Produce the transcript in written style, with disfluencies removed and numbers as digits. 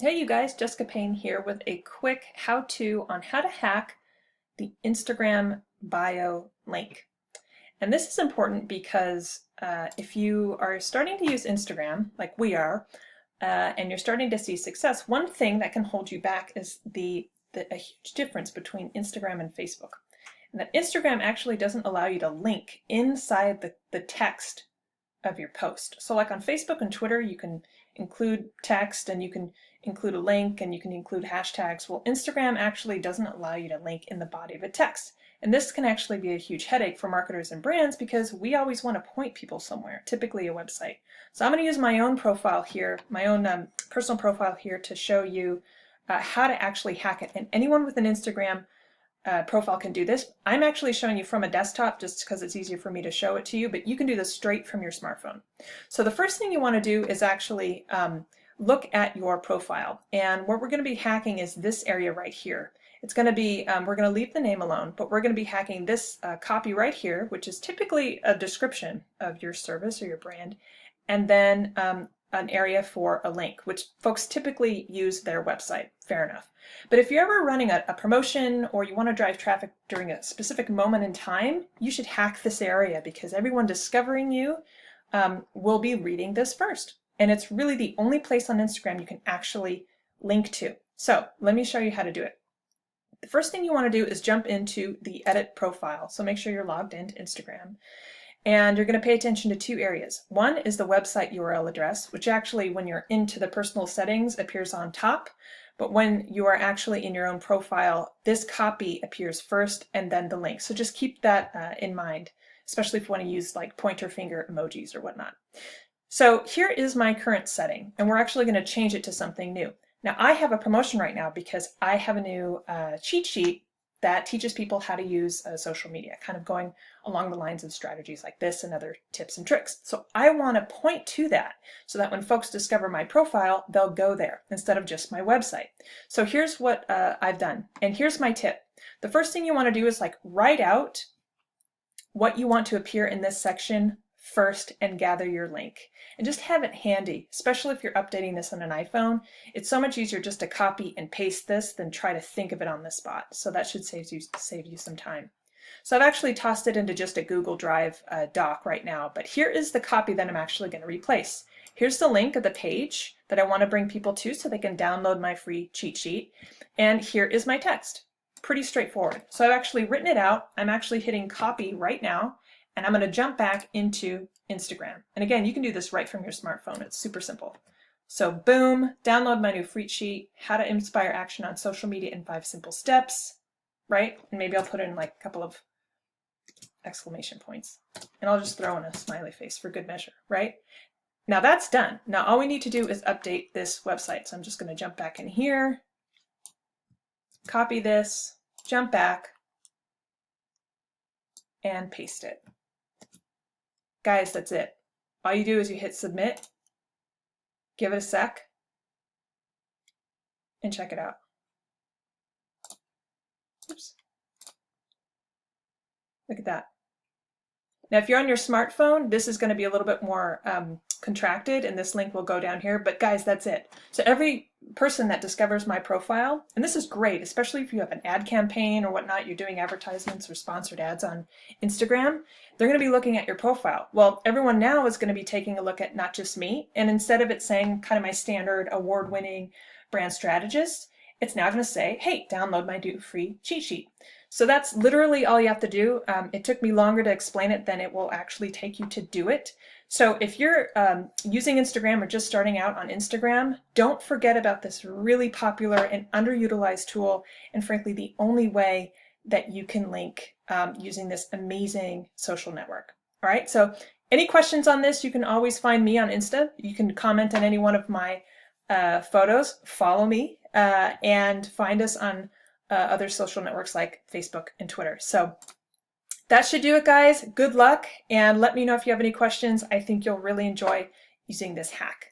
Hey you guys, Jessica Payne here with a quick how-to on how to hack the Instagram bio link. And this is important because if you are starting to use Instagram, like we are, and you're starting to see success, one thing that can hold you back is a huge difference between Instagram and Facebook. And that Instagram actually doesn't allow you to link inside the text of your post. So like on Facebook and Twitter, you can include text and you can include a link and you can include hashtags. Well, Instagram actually doesn't allow you to link in the body of a text. And this can actually be a huge headache for marketers and brands because we always want to point people somewhere, typically a website. So I'm going to use my own profile here, my own personal profile here to show you how to actually hack it. And anyone with an Instagram profile can do this. I'm actually showing you from a desktop just because it's easier for me to show it to you, but you can do this straight from your smartphone. So the first thing you want to do is actually look at your profile. And what we're going to be hacking is this area right here. It's going to be, we're going to leave the name alone, but we're going to be hacking this copy right here, which is typically a description of your service or your brand, and then an area for a link, which folks typically use their website. Fair enough. But if you're ever running a promotion or you want to drive traffic during a specific moment in time, you should hack this area because everyone discovering you will be reading this first. And it's really the only place on Instagram you can actually link to. So let me show you how to do it. The first thing you want to do is jump into the edit profile. So make sure you're logged into Instagram. And you're going to pay attention to two areas. One is the website URL address, which actually when you're into the personal settings appears on top. But when you are actually in your own profile, this copy appears first and then the link. So just keep that in mind, especially if you want to use like pointer finger emojis or whatnot. So here is my current setting, and we're actually going to change it to something new. Now I have a promotion right now because I have a new cheat sheet that teaches people how to use social media, kind of going along the lines of strategies like this and other tips and tricks. So I want to point to that so that when folks discover my profile, they'll go there instead of just my website. So here's what I've done, and here's my tip. The first thing you want to do is like write out what you want to appear in this section first and gather your link. And just have it handy, especially if you're updating this on an iPhone. It's so much easier just to copy and paste this than try to think of it on the spot. So that should save you some time. So I've actually tossed it into just a Google Drive doc right now, but here is the copy that I'm actually going to replace. Here's the link of the page that I want to bring people to so they can download my free cheat sheet. And here is my text. Pretty straightforward. So I've actually written it out. I'm actually hitting copy right now, and I'm going to jump back into Instagram. And again, you can do this right from your smartphone. It's super simple. So boom, download my new free sheet, how to inspire action on social media in 5 simple steps, right? And maybe I'll put in like a couple of exclamation points. And I'll just throw in a smiley face for good measure, right? Now that's done. Now all we need to do is update this website. So I'm just going to jump back in here, copy this, jump back, and paste it. Guys, that's it. All you do is you hit submit, give it a sec, and check it out. Oops. Look at that. Now, if you're on your smartphone, this is going to be a little bit more contracted, and this link will go down here. But guys, that's it. So every person that discovers my profile, and this is great, especially if you have an ad campaign or whatnot, you're doing advertisements or sponsored ads on Instagram, they're going to be looking at your profile. Well, everyone now is going to be taking a look at not just me, and instead of it saying kind of my standard award-winning brand strategist, it's now going to say, hey, download my new free cheat sheet. So that's literally all you have to do. It took me longer to explain it than it will actually take you to do it. So if you're using Instagram or just starting out on Instagram, don't forget about this really popular and underutilized tool, and frankly, the only way that you can link using this amazing social network. All right, so any questions on this, you can always find me on Insta. You can comment on any one of my photos, follow me, and find us on other social networks like Facebook and Twitter. So that should do it, guys. Good luck, and let me know if you have any questions. I think you'll really enjoy using this hack.